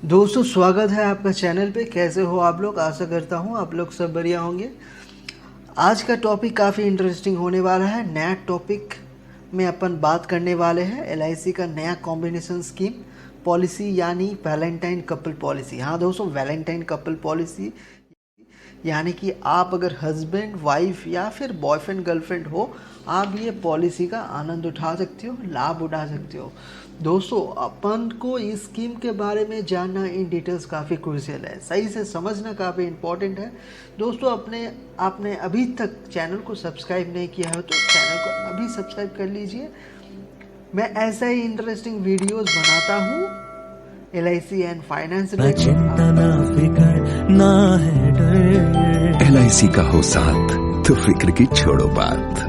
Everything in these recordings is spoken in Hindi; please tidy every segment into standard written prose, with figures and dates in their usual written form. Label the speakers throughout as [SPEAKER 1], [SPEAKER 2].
[SPEAKER 1] दोस्तों स्वागत है आपका चैनल पे। कैसे हो आप लोग? आशा करता हूँ आप लोग सब बढ़िया होंगे। आज का टॉपिक काफ़ी इंटरेस्टिंग होने वाला है। नया टॉपिक में अपन बात करने वाले हैं LIC का नया कॉम्बिनेशन स्कीम पॉलिसी यानी वैलेंटाइन कपल पॉलिसी। हाँ दोस्तों, वैलेंटाइन कपल पॉलिसी यानी कि आप अगर हस्बैंड वाइफ या फिर बॉयफ्रेंड गर्लफ्रेंड हो, आप ये पॉलिसी का आनंद उठा सकते हो, लाभ उठा सकते हो। दोस्तों अपन को इस स्कीम के बारे में जानना इन डिटेल्स काफ़ी क्रूशियल है, सही से समझना काफ़ी इम्पोर्टेंट है। दोस्तों आपने अभी तक चैनल को सब्सक्राइब नहीं किया है तो चैनल को अभी सब्सक्राइब कर लीजिए। मैं ऐसा ही इंटरेस्टिंग वीडियोस बनाता हूँ LIC एंड फाइनेंस
[SPEAKER 2] LIC का हो साथ तो फिक्र की छोड़ो बात।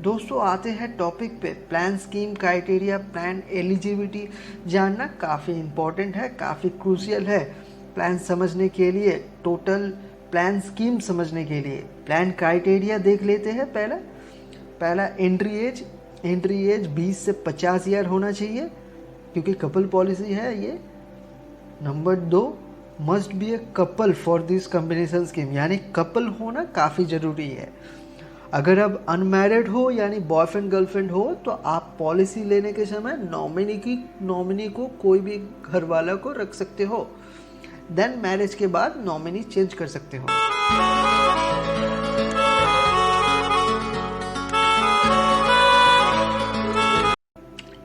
[SPEAKER 1] दोस्तों आते हैं टॉपिक पे। Plan scheme criteria, plan eligibility जानना काफ़ी इम्पोर्टेंट है, काफ़ी क्रूशियल है प्लान समझने के लिए, टोटल प्लान स्कीम समझने के लिए। प्लान क्राइटेरिया देख लेते हैं। पहला एंट्री एज 20 से 50 ईयर होना चाहिए क्योंकि कपल पॉलिसी है ये। Number 2, must be a couple for this combination scheme, यानी कपल होना काफ़ी ज़रूरी है। अगर आप अनमैरिड हो यानी बॉयफ्रेंड गर्लफ्रेंड हो तो आप पॉलिसी लेने के समय नॉमिनी को कोई भी घर वाला को रख सकते हो। देन मैरिज के बाद नॉमिनी चेंज कर सकते हो।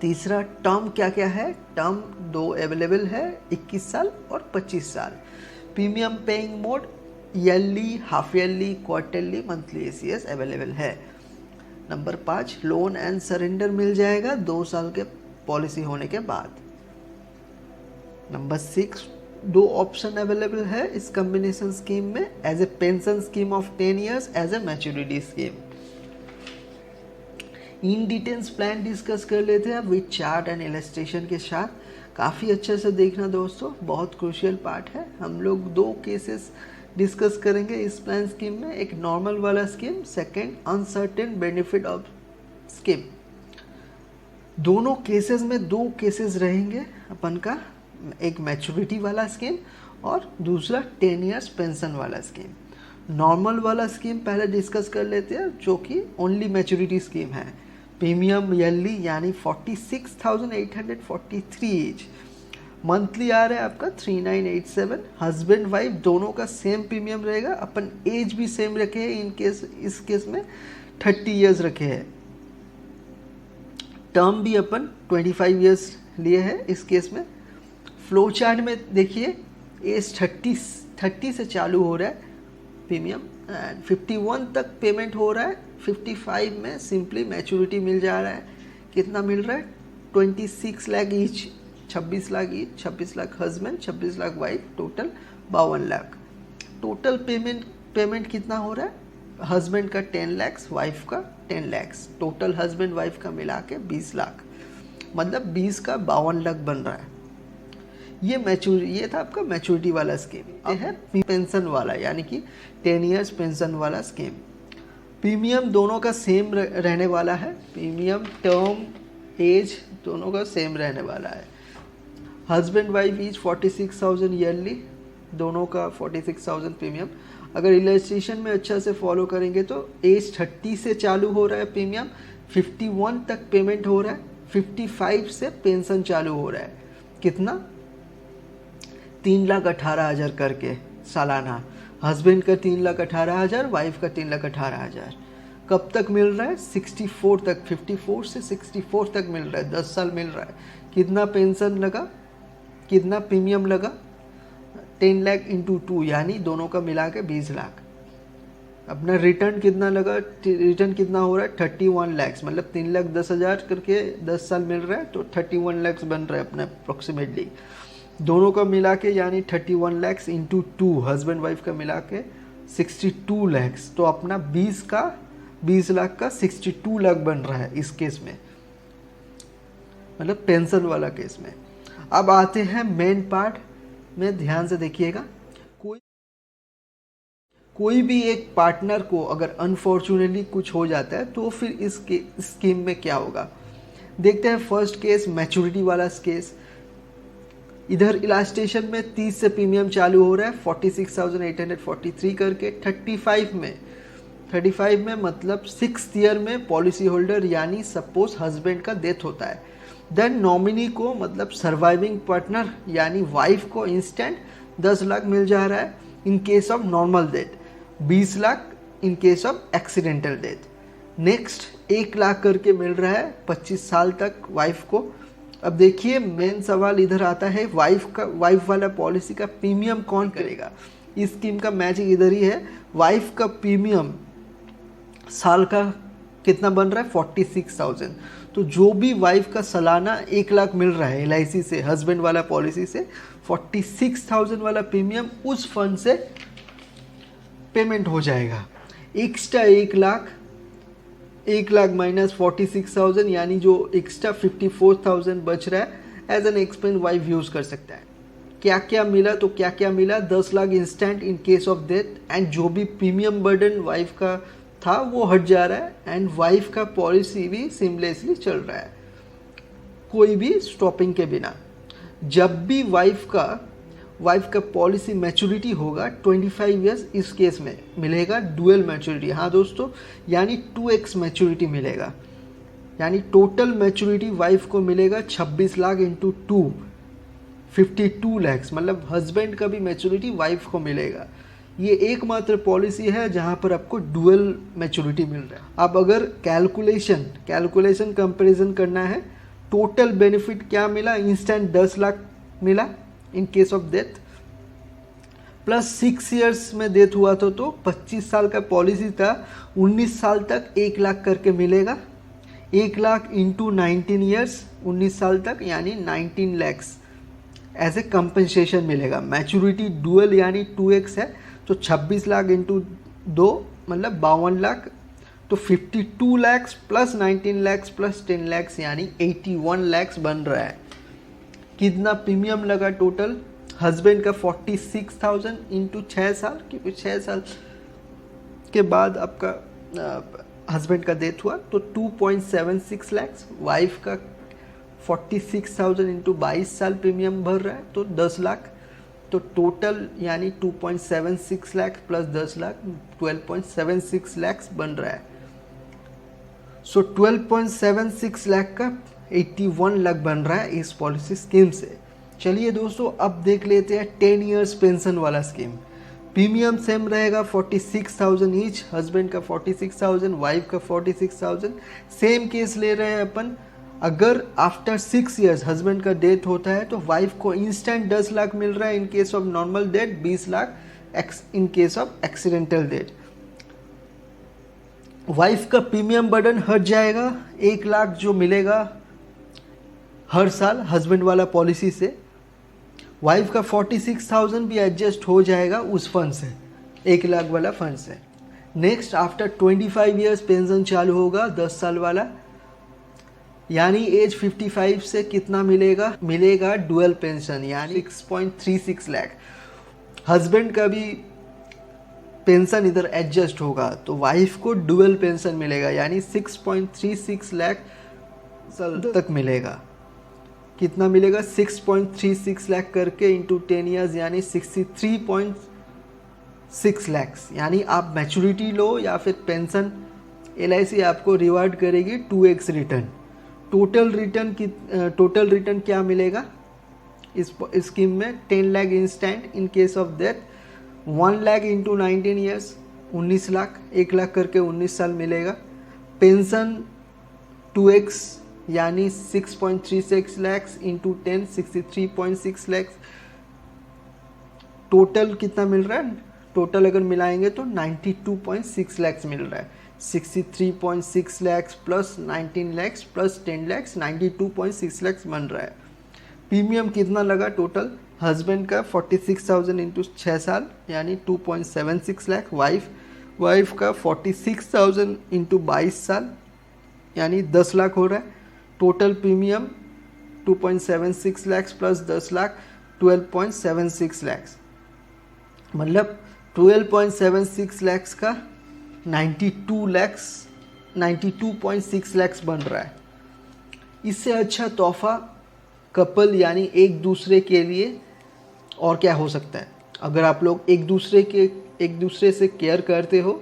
[SPEAKER 1] तीसरा, टर्म क्या क्या है? टर्म 2 अवेलेबल है, 21 साल और 25 साल। Premium paying mode yearly, half yearly, quarterly, monthly ACS available है। नंबर 5, लोन एंड सरेंडर मिल जाएगा 2 साल के पॉलिसी होने के बाद। नंबर 6, 2 ऑप्शन अवेलेबल है इस कॉम्बिनेशन स्कीम में, as a pension scheme of 10 years, as a maturity scheme. In details plan discuss कर लेते हैं विद चार्ट एंड इलस्ट्रेशन के साथ। काफ़ी अच्छे से देखना दोस्तों, बहुत क्रूशियल पार्ट है। हम लोग 2 केसेस डिस्कस करेंगे इस प्लान स्कीम में, एक नॉर्मल वाला scheme, second uncertain benefit of scheme. दोनों केसेस में 2 केसेस रहेंगे अपन का, एक मैच्योरिटी वाला स्कीम और दूसरा 10 ईयर्स पेंशन वाला स्कीम। नॉर्मल वाला स्कीम पहले डिस्कस कर लेते हैं जो कि ओनली मैच्योरिटी स्कीम है। प्रीमियम ईयरली यानी 46,843 एज, मंथली आ रहा है आपका 3987। हस्बैंड वाइफ दोनों का सेम प्रीमियम रहेगा। अपन एज भी सेम रखे हैं, इस केस में 30 इयर्स रखे हैं। टर्म भी अपन 25 इयर्स लिए हैं इस केस में। फ्लो चार्ट में देखिए, एज 30 से चालू हो रहा है प्रीमियम एंड 51 तक पेमेंट हो रहा है। 55 में सिंपली मैच्योरिटी मिल जा रहा है। कितना मिल रहा है? 26 lakh each, 26 lakh each, 26 lakh husband, 26 lakh wife, total 52 lakh. Total payment कितना हो रहा है? हस्बैंड का 10 लाख, वाइफ का 10 लाख, टोटल हस्बैंड वाइफ का मिला के 20 लाख, मतलब 20 का 52 लाख बन रहा है। ये था आपका मैच्योरिटी वाला स्कीम। अब है पेंशन वाला यानी कि 10 ईयर्स पेंशन वाला स्कीम। प्रीमियम दोनों का सेम रहने वाला है। प्रीमियम, टर्म, एज दोनों का सेम रहने वाला है। हस्बैंड वाइफ ईच 46,000 ईयरली, दोनों का 46,000 प्रीमियम। अगर इलस्ट्रेशन में अच्छा से फॉलो करेंगे तो एज 30 से चालू हो रहा है प्रीमियम, 51 तक पेमेंट हो रहा है, 55 से पेंशन चालू हो रहा है। कितना? 3,18,000 करके सालाना। हस्बैंड का 3,18,000, वाइफ का 3,18,000। कब तक मिल रहा है? 64 तक, 54 से 64 तक मिल रहा है, 10 साल मिल रहा है। कितना पेंशन लगा, कितना प्रीमियम लगा? 10 लाख इंटू 2 यानी दोनों का मिला के 20 लाख। अपना रिटर्न कितना लगा? रिटर्न कितना हो रहा है? 31 लाख, मतलब 3,10,000 करके 10 साल मिल रहा है तो 31 लाख बन रहा है अपना अप्रोक्सीमेटली। दोनों का मिला के यानी 31 लाख इंटू 2, हस्बैंड वाइफ का मिला के 62 लाख, तो अपना 20 लाख का 62 लाख बन रहा है इस केस में, मतलब पेंशन वाला केस में। अब आते हैं मेन पार्ट में, ध्यान से देखिएगा। कोई भी एक पार्टनर को अगर अनफॉर्चुनेटली कुछ हो जाता है तो फिर इस स्कीम में क्या होगा देखते हैं। फर्स्ट केस मैच्योरिटी वाला केस। इधर इलास्टेशन में 30 से प्रीमियम चालू हो रहा है 46,843 करके। 35 में मतलब 6th ईयर में पॉलिसी होल्डर यानी सपोज हस्बैंड का डेथ होता है, देन नॉमिनी को मतलब सर्वाइविंग पार्टनर यानी वाइफ को इंस्टेंट 10 लाख मिल जा रहा है in case of normal death, 20 lakh in case of accidental death. Next 1 lakh करके मिल रहा है 25 साल तक वाइफ को। अब देखिए मेन सवाल इधर आता है वाइफ वाला पॉलिसी का प्रीमियम कौन करेगा। इस स्कीम का मैजिक इधर ही है। वाइफ का प्रीमियम साल का कितना बन रहा है 46,000। तो जो भी वाइफ का सालाना 1 लाख मिल रहा है LIC से, हस्बैंड वाला पॉलिसी से, 46,000 वाला प्रीमियम उस फंड से पेमेंट हो जाएगा। एक्स्ट्रा 1 लाख माइनस 46,000 यानी जो एक्स्ट्रा 54,000 बच रहा है as an expense wife use कर सकता है। क्या क्या मिला, तो क्या क्या मिला, 10 lakh instant in case of death and जो भी प्रीमियम बर्डन वाइफ का था वो हट जा रहा है एंड वाइफ का पॉलिसी भी सिमलेसली चल रहा है कोई भी स्टॉपिंग के बिना। जब भी वाइफ का पॉलिसी मैच्योरिटी होगा 25 इयर्स, इस केस में मिलेगा डुअल मैच्योरिटी। हाँ दोस्तों, यानी 2x मैच्योरिटी मिलेगा, यानी टोटल मैच्योरिटी वाइफ को मिलेगा 26 लाख इंटू 2 52 लैक्स, मतलब हस्बैंड का भी मैच्योरिटी वाइफ को मिलेगा। ये एकमात्र पॉलिसी है जहाँ पर आपको डुअल मैच्योरिटी मिल रहा है। अब अगर कैलकुलेशन कंपैरिजन करना है, टोटल बेनिफिट क्या मिला, इंस्टेंट 10 लाख मिला in case of death, plus 6 years में डेथ हुआ तो 25 साल का पॉलिसी था, 19 साल तक 1 लाख करके मिलेगा। 1 लाख इंटू 19 ईयर्स 19 साल तक यानी 19 लैक्स एज ए कंपनसेशन मिलेगा। मैच्योरिटी डुअल यानी 2x है, तो 26 लाख इंटू 2 मतलब 52 लाख, तो 52 लैक्स प्लस 19 लैक्स प्लस 10 लैक्स यानी 81 लैक्स बन रहा है। कितना प्रीमियम लगा टोटल, हस्बैंड का 46,000 इंटू 6 साल, क्योंकि 6 साल के बाद आपका हस्बैंड का डेथ हुआ तो 2.76 लैक्स। वाइफ का 46,000 इंटू 22 साल प्रीमियम भर रहा है तो 10 लाख, तो टोटल यानी 2.76 लाख प्लस 10 लाख 12.76 लैक्स बन रहा है। सो 12.76 लाख का 81 लाख बन रहा है इस पॉलिसी स्कीम से। चलिए दोस्तों, अब देख लेते हैं 10 इयर्स पेंशन वाला स्कीम। प्रीमियम सेम रहेगा 46,000 ईच, हस्बैंड का 46,000, वाइफ का 46,000। सेम केस ले रहे हैं अपन, अगर आफ्टर 6 इयर्स हस्बैंड का डेथ होता है तो वाइफ को इंस्टेंट 10 लाख मिल रहा है in case of normal death, 20 lakh in case of accidental death. Wife का प्रीमियम बर्डन हट जाएगा, 1 लाख जो मिलेगा हर साल हस्बैंड वाला पॉलिसी से। वाइफ का 46,000 भी एडजस्ट हो जाएगा उस फंड से, 1 लाख वाला फंड से। नेक्स्ट आफ्टर 25 इयर्स पेंशन चालू होगा 10 साल वाला, यानी एज 55 से कितना मिलेगा डुअल पेंशन यानी 6.36 लाख। हस्बैंड का भी पेंशन इधर एडजस्ट होगा तो वाइफ को डुअल पेंशन मिलेगा यानी 6.36 लाख साल तक मिलेगा। कितना मिलेगा 6.36 लाख करके इंटू 10 ईयर्स यानी 63.6 लैक्स। यानी आप मैच्योरिटी लो या फिर पेंशन, LIC आपको रिवार्ड करेगी 2x रिटर्न। टोटल रिटर्न क्या मिलेगा इस स्कीम में, 10 lakh instant in case of death, 1 lakh into 19 years 19 lakh, 1 lakh करके 19 साल मिलेगा। पेंशन 2x यानी 6.36 लैक्स इंटू 10 63.6 लैक्स। टोटल कितना मिल रहा है, टोटल अगर मिलाएंगे तो 92.6 लैक्स मिल रहा है। 63.6 लैक्स प्लस 19 लैक्स प्लस 10 लैक्स 92.6 लैक्स बन रहा है। प्रीमियम कितना लगा टोटल, हस्बैंड का 46,000 इंटू 6 साल यानी 2.76 लाख। वाइफ का 46,000 इंटू 22 साल यानी 10 लाख हो रहा है। Total premium 2.76 lakhs plus 10 lakh 12.76 lakhs, मतलब 12.76 लैक्स का 92.6 लैक्स बन रहा है। इससे अच्छा तोहफा कपल यानी एक दूसरे के लिए और क्या हो सकता है। अगर आप लोग एक दूसरे से केयर करते हो,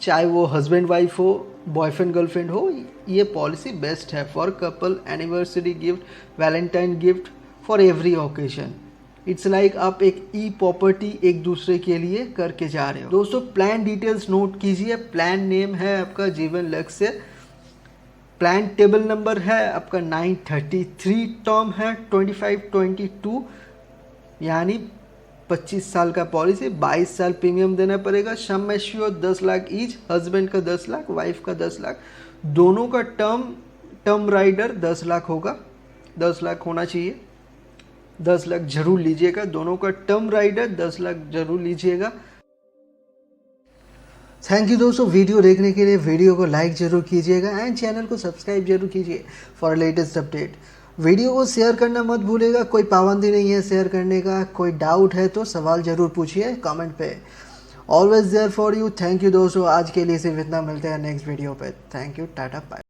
[SPEAKER 1] चाहे वो हस्बैंड वाइफ हो, बॉयफ्रेंड गर्लफ्रेंड हो, ये पॉलिसी बेस्ट है for couple, anniversary gift, Valentine gift, for every occasion. It's like आप एक ई प्रॉपर्टी एक दूसरे के लिए करके जा रहे हो। दोस्तों प्लान डिटेल्स नोट कीजिए। प्लान नेम है आपका जीवन लक्ष्य, प्लान टेबल नंबर है आपका 933, टर्म है 2522 यानी 25 साल का पॉलिसी, 22 साल प्रीमियम देना पड़ेगा। Sum assured 10 lakh each, husband का 10 लाख, वाइफ का 10 लाख, दोनों का टर्म राइडर 10 लाख होगा, 10 लाख होना चाहिए, 10 लाख जरूर लीजिएगा। दोनों का टर्म राइडर 10 लाख जरूर लीजिएगा। थैंक यू दोस्तों वीडियो देखने के लिए। वीडियो को लाइक जरूर कीजिएगा एंड चैनल को सब्सक्राइब जरूर कीजिए फॉर लेटेस्ट अपडेट। वीडियो को शेयर करना मत भूलिएगा, कोई पाबंदी नहीं है शेयर करने का। कोई डाउट है तो सवाल जरूर पूछिए कमेंट पे। Always there for you. Thank you दोस्तों, आज के लिए सिर्फ इतना, मिलते हैं नेक्स्ट वीडियो पे। Thank you, tata bye.